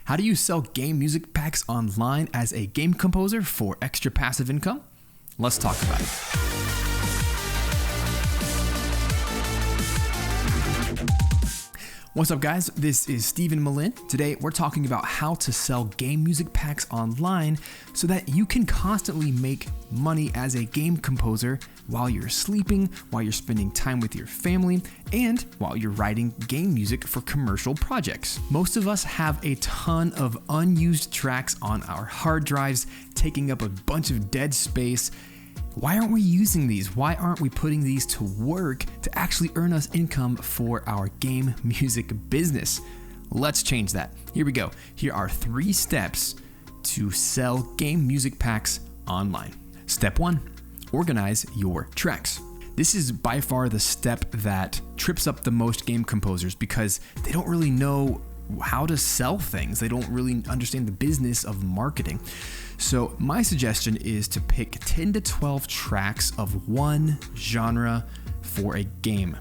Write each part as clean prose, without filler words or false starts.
How do you sell game music packs online as a game composer for extra passive income? Let's talk about it. What's up, guys? This is Stephen Malin. Today, we're talking about how to sell game music packs online so that you can constantly make money as a game composer while you're sleeping, while you're spending time with your family, and while you're writing game music for commercial projects. Most of us have a ton of unused tracks on our hard drives, taking up a bunch of dead space. Why aren't we using these? Why aren't we putting these to work to actually earn us income for our game music business? Let's change that. Here we go. Here are 3 steps to sell game music packs online. Step 1, organize your tracks. This is by far the step that trips up the most game composers because they don't really know how to sell things. They don't really understand the business of marketing. So my suggestion is to pick 10 to 12 tracks of one genre for a game.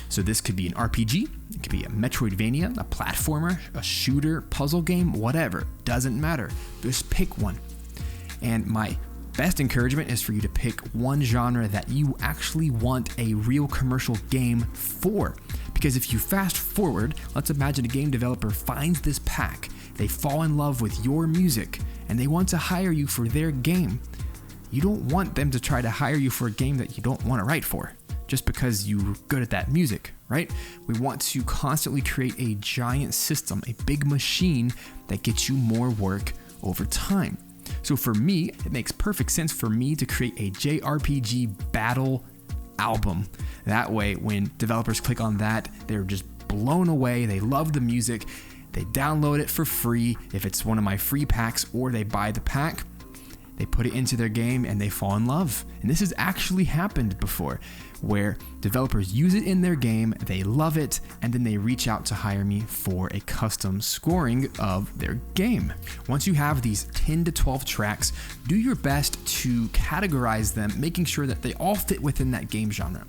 So this could be an RPG, it could be a Metroidvania, a platformer, a shooter, puzzle game, whatever. Doesn't matter. Just pick one. And my best encouragement is for you to pick one genre that you actually want a real commercial game for. Because if you fast forward, let's imagine a game developer finds this pack, they fall in love with your music, and they want to hire you for their game. You don't want them to try to hire you for a game that you don't want to write for, just because you're good at that music, right? We want to constantly create a giant system, a big machine that gets you more work over time. So for me, it makes perfect sense for me to create a JRPG battle album. That way, when developers click on that, they're just blown away. They love the music. They download it for free if it's one of my free packs, or they buy the pack, they put it into their game, and they fall in love. And this has actually happened before, where developers use it in their game, they love it, and then they reach out to hire me for a custom scoring of their game. Once you have these 10 to 12 tracks, do your best to categorize them, making sure that they all fit within that game genre.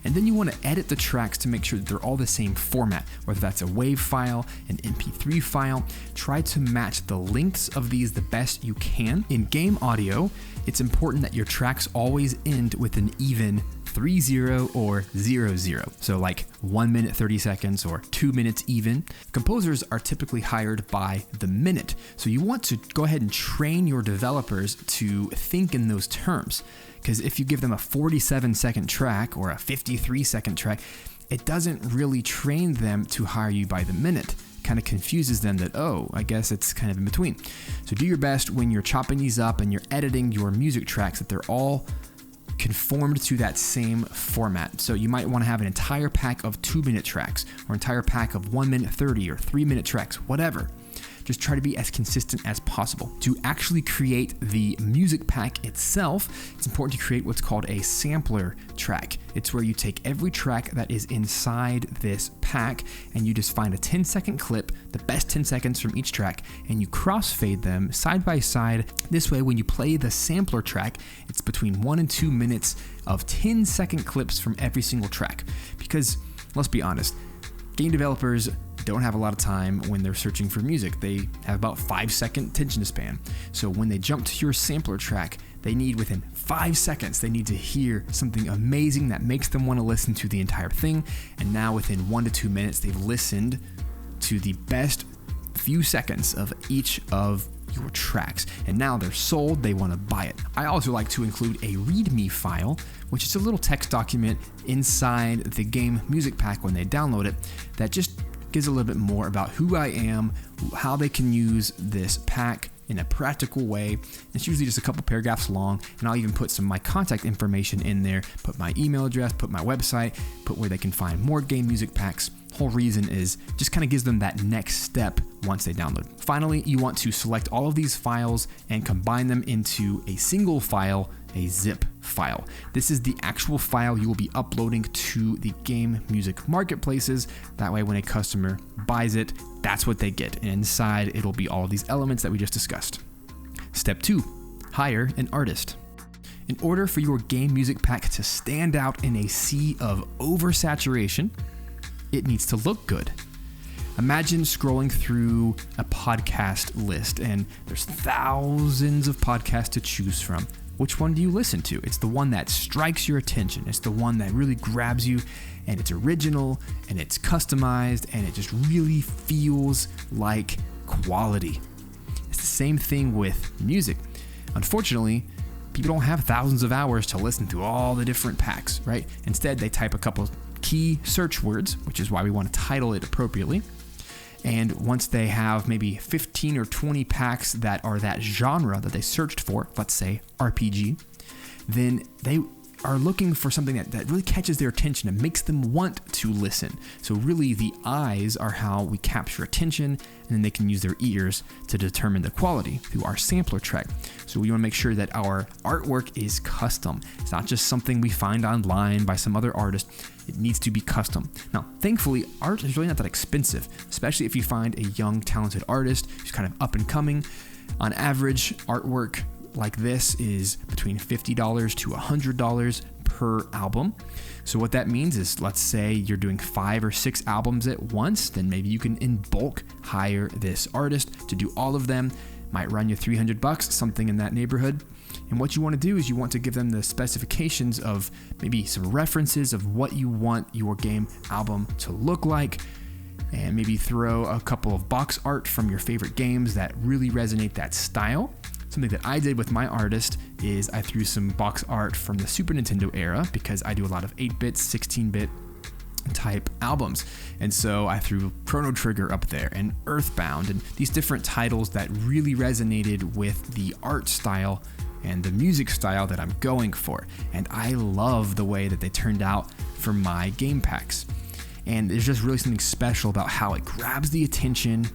And then you want to edit the tracks to make sure that they're all the same format, whether that's a WAV file, an MP3 file. Try to match the lengths of these the best you can. In game audio, it's important that your tracks always end with an even 3-0 or 0-0. So like 1 minute 30 seconds or 2 minutes even. Composers are typically hired by the minute. So you want to go ahead and train your developers to think in those terms. Because if you give them a 47-second track or a 53-second track, it doesn't really train them to hire you by the minute. It kind of confuses them that, oh, I guess it's kind of in between. So do your best when you're chopping these up and you're editing your music tracks that they're all conformed to that same format. So you might want to have an entire pack of 2-minute tracks or an entire pack of 1 minute 30 or 3-minute tracks, whatever. Just try to be as consistent as possible. To actually create the music pack itself, it's important to create what's called a sampler track. It's where you take every track that is inside this pack and you just find a 10-second clip, the best 10 seconds from each track, and you crossfade them side by side. This way, when you play the sampler track, it's between 1 and 2 minutes of 10-second clips from every single track. Because, let's be honest, game developers don't have a lot of time when they're searching for music. They have about 5-second attention span. So when they jump to your sampler track, they need within 5 seconds, they need to hear something amazing that makes them want to listen to the entire thing. And now within 1 to 2 minutes, they've listened to the best few seconds of each of your tracks. And now they're sold, they want to buy it. I also like to include a README file, which is a little text document inside the game music pack when they download it that just gives a little bit more about who I am, how they can use this pack in a practical way. It's usually just a couple paragraphs long, and I'll even put some of my contact information in there, put my email address, put my website, put where they can find more game music packs. Whole reason is just kind of gives them that next step once they download. Finally, you want to select all of these files and combine them into a single file, a zip file. This is the actual file you will be uploading to the game music marketplaces. That way, when a customer buys it, that's what they get. And inside, it'll be all of these elements that we just discussed. Step 2, hire an artist. In order for your game music pack to stand out in a sea of oversaturation, it needs to look good. Imagine scrolling through a podcast list and there's thousands of podcasts to choose from. Which one do you listen to? It's the one that strikes your attention. It's the one that really grabs you, and it's original and it's customized and it just really feels like quality. It's the same thing with music. Unfortunately, people don't have thousands of hours to listen to all the different packs, right? Instead, they type a couple key search words, which is why we want to title it appropriately. And once they have maybe 15 or 20 packs that are that genre that they searched for, let's say RPG, then they are looking for something that really catches their attention and makes them want to listen. So really the eyes are how we capture attention, and then they can use their ears to determine the quality through our sampler track. So we want to make sure that our artwork is custom. It's not just something we find online by some other artist. It needs to be custom. Now, thankfully, art is really not that expensive, especially if you find a young, talented artist who's kind of up and coming. On average, artwork like this is between $50 to $100 per album. So what that means is, let's say you're doing 5 or 6 albums at once, then maybe you can in bulk hire this artist to do all of them. Might run you $300, something in that neighborhood. And what you want to do is you want to give them the specifications of maybe some references of what you want your game album to look like, and maybe throw a couple of box art from your favorite games that really resonate that style. Something that I did with my artist is I threw some box art from the Super Nintendo era because I do a lot of 8-bit, 16-bit type albums. And so I threw Chrono Trigger up there and Earthbound and these different titles that really resonated with the art style and the music style that I'm going for. And I love the way that they turned out for my game packs. And there's just really something special about how it grabs the attention.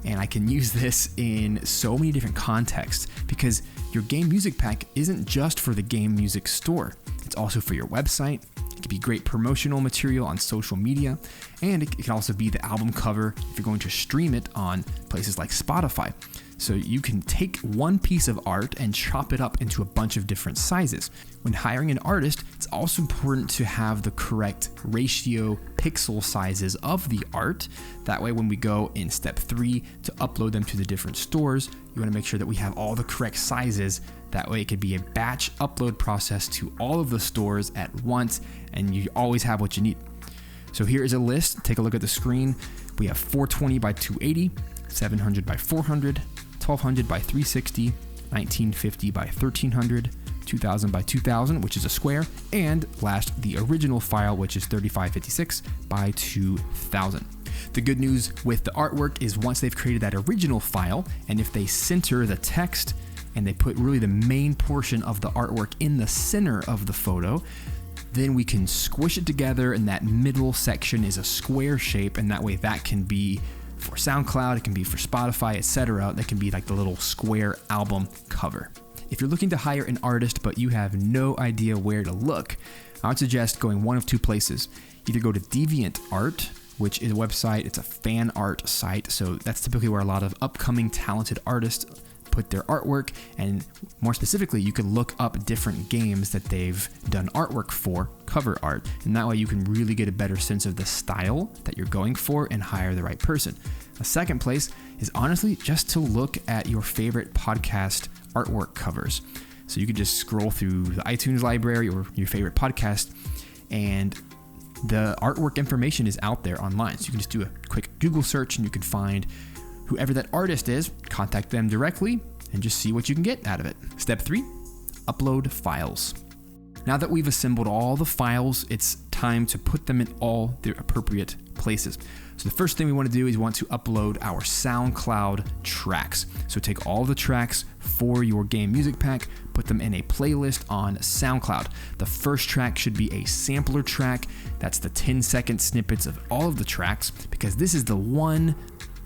And I can use this in so many different contexts because your game music pack isn't just for the game music store. It's also for your website. It can be great promotional material on social media. And it can also be the album cover if you're going to stream it on places like Spotify. So you can take one piece of art and chop it up into a bunch of different sizes. When hiring an artist, it's also important to have the correct ratio pixel sizes of the art. That way, when we go in step 3 to upload them to the different stores, you want to make sure that we have all the correct sizes. That way it could be a batch upload process to all of the stores at once, and you always have what you need. So here is a list. Take a look at the screen. We have 420 by 280, 700 by 400, 1200 by 360, 1950 by 1300, 2000 by 2000, which is a square, and last, the original file, which is 3556 by 2000. The good news with the artwork is once they've created that original file, and if they center the text and they put really the main portion of the artwork in the center of the photo, then we can squish it together and that middle section is a square shape, and that way that can be for SoundCloud, it can be for Spotify, etc. That can be like the little square album cover. If you're looking to hire an artist but you have no idea where to look, I would suggest going one of two places. Either go to DeviantArt, which is a website, it's a fan art site, so that's typically where a lot of upcoming talented artists put their artwork, and more specifically, you can look up different games that they've done artwork for, cover art, and that way you can really get a better sense of the style that you're going for and hire the right person. A second place is honestly just to look at your favorite podcast artwork covers. So you can just scroll through the iTunes library or your favorite podcast, and the artwork information is out there online. So you can just do a quick Google search and you can find whoever that artist is, contact them directly, and just see what you can get out of it. Step 3, upload files. Now that we've assembled all the files, it's time to put them in all the appropriate places. So the first thing we want to do is we want to upload our SoundCloud tracks. So take all the tracks for your game music pack, put them in a playlist on SoundCloud. The first track should be a sampler track. That's the 10-second snippets of all of the tracks, because this is the one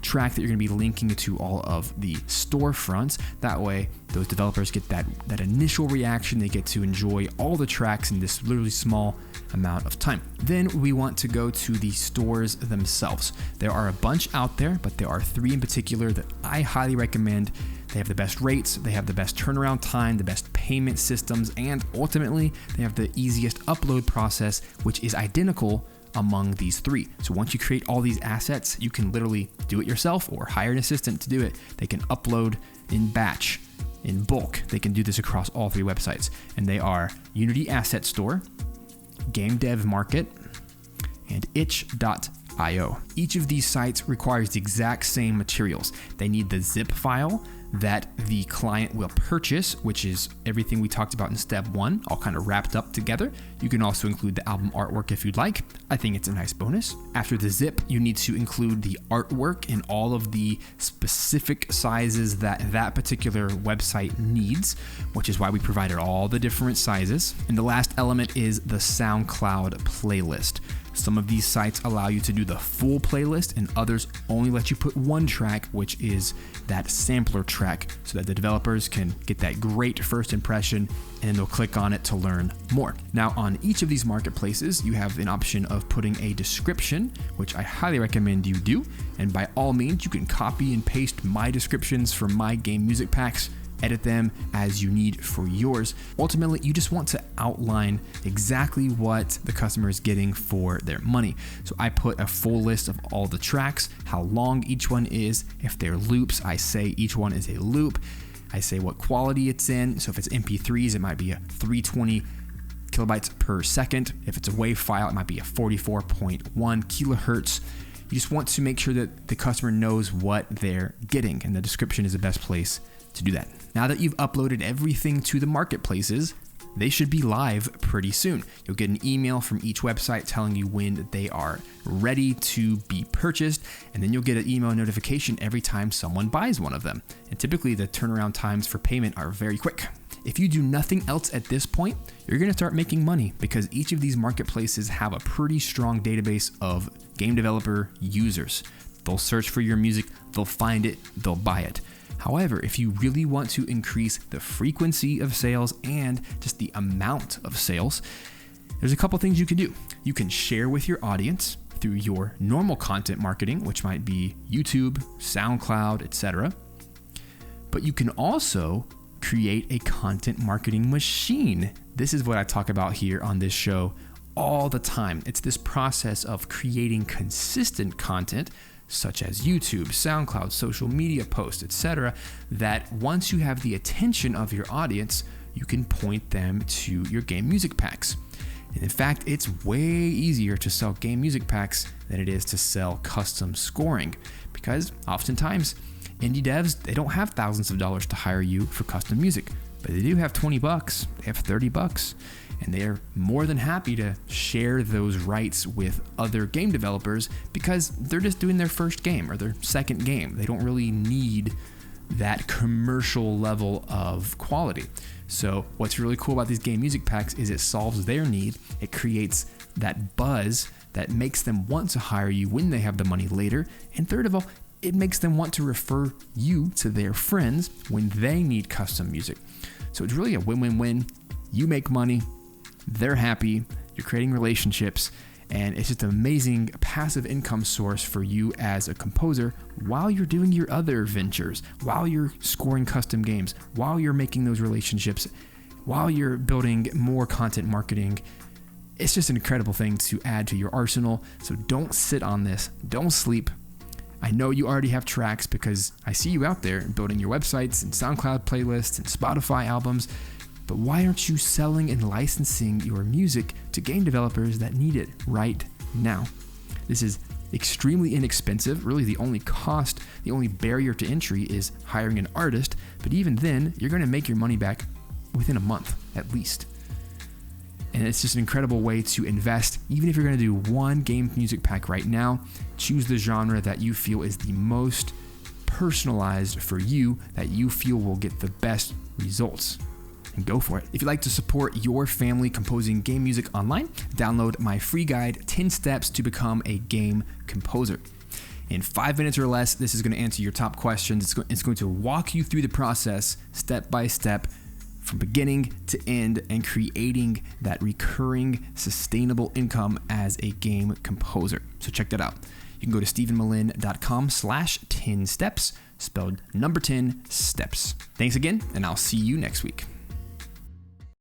track that you're going to be linking to all of the storefronts. That way, those developers get that initial reaction. They get to enjoy all the tracks in this literally small amount of time. Then we want to go to the stores themselves. There are a bunch out there, but there are 3 in particular that I highly recommend. They have the best rates, they have the best turnaround time, the best payment systems, and ultimately, they have the easiest upload process, which is identical among these three. So once you create all these assets, you can literally do it yourself or hire an assistant to do it. They can upload in batch, in bulk. They can do this across all three websites. And they are Unity Asset Store, Game Dev Market, and itch.io. Each of these sites requires the exact same materials. They need the zip file that the client will purchase, which is everything we talked about in step 1, all kind of wrapped up together. You can also include the album artwork if you'd like. I think it's a nice bonus. After the zip, you need to include the artwork in all of the specific sizes that that particular website needs, which is why we provided all the different sizes. And the last element is the SoundCloud playlist. Some of these sites allow you to do the full playlist, and others only let you put one track, which is that sampler track, so that the developers can get that great first impression and they'll click on it to learn more. Now, on each of these marketplaces, you have an option of putting a description, which I highly recommend you do. And by all means, you can copy and paste my descriptions for my game music packs, edit them as you need for yours. Ultimately, you just want to outline exactly what the customer is getting for their money. So I put a full list of all the tracks, how long each one is. If they're loops, I say each one is a loop. I say what quality it's in. So if it's MP3s, it might be a 320 kilobytes per second. If it's a WAV file, it might be a 44.1 kilohertz. You just want to make sure that the customer knows what they're getting, and the description is the best place to do that. Now that you've uploaded everything to the marketplaces, they should be live pretty soon. You'll get an email from each website telling you when they are ready to be purchased, and then you'll get an email notification every time someone buys one of them. And typically the turnaround times for payment are very quick. If you do nothing else at this point, you're going to start making money because each of these marketplaces have a pretty strong database of game developer users. They'll search for your music, they'll find it, they'll buy it. However, if you really want to increase the frequency of sales and just the amount of sales, there's a couple things you can do. You can share with your audience through your normal content marketing, which might be YouTube, SoundCloud, etc. But you can also create a content marketing machine. This is what I talk about here on this show all the time. It's this process of creating consistent content, such as YouTube, SoundCloud, social media posts, etc., that once you have the attention of your audience, you can point them to your game music packs. And in fact, it's way easier to sell game music packs than it is to sell custom scoring, because oftentimes indie devs, they don't have thousands of dollars to hire you for custom music, but they do have $20, they have $30, and they're more than happy to share those rights with other game developers because they're just doing their first game or their second game. They don't really need that commercial level of quality. So what's really cool about these game music packs is it solves their need. It creates that buzz that makes them want to hire you when they have the money later. And third of all, it makes them want to refer you to their friends when they need custom music. So it's really a win-win-win. You make money, they're happy, you're creating relationships, and it's just an amazing passive income source for you as a composer while you're doing your other ventures, while you're scoring custom games, while you're making those relationships, while you're building more content marketing. It's just an incredible thing to add to your arsenal. So don't sit on this, don't sleep. I know you already have tracks because I see you out there building your websites and SoundCloud playlists and Spotify albums. But why aren't you selling and licensing your music to game developers that need it right now? This is extremely inexpensive. Really, the only cost, the only barrier to entry is hiring an artist. But even then, you're going to make your money back within a month at least. And it's just an incredible way to invest. Even if you're going to do one game music pack right now, choose the genre that you feel is the most personalized for you, that you feel will get the best results. And go for it. If you'd like to support your family composing game music online, download my free guide, 10 Steps to Become a Game Composer. In 5 minutes or less, this is going to answer your top questions. It's going to walk you through the process step by step from beginning to end and creating that recurring, sustainable income as a game composer. So check that out. You can go to stephenmillen.com/10steps, spelled number 10 steps. Thanks again, and I'll see you next week.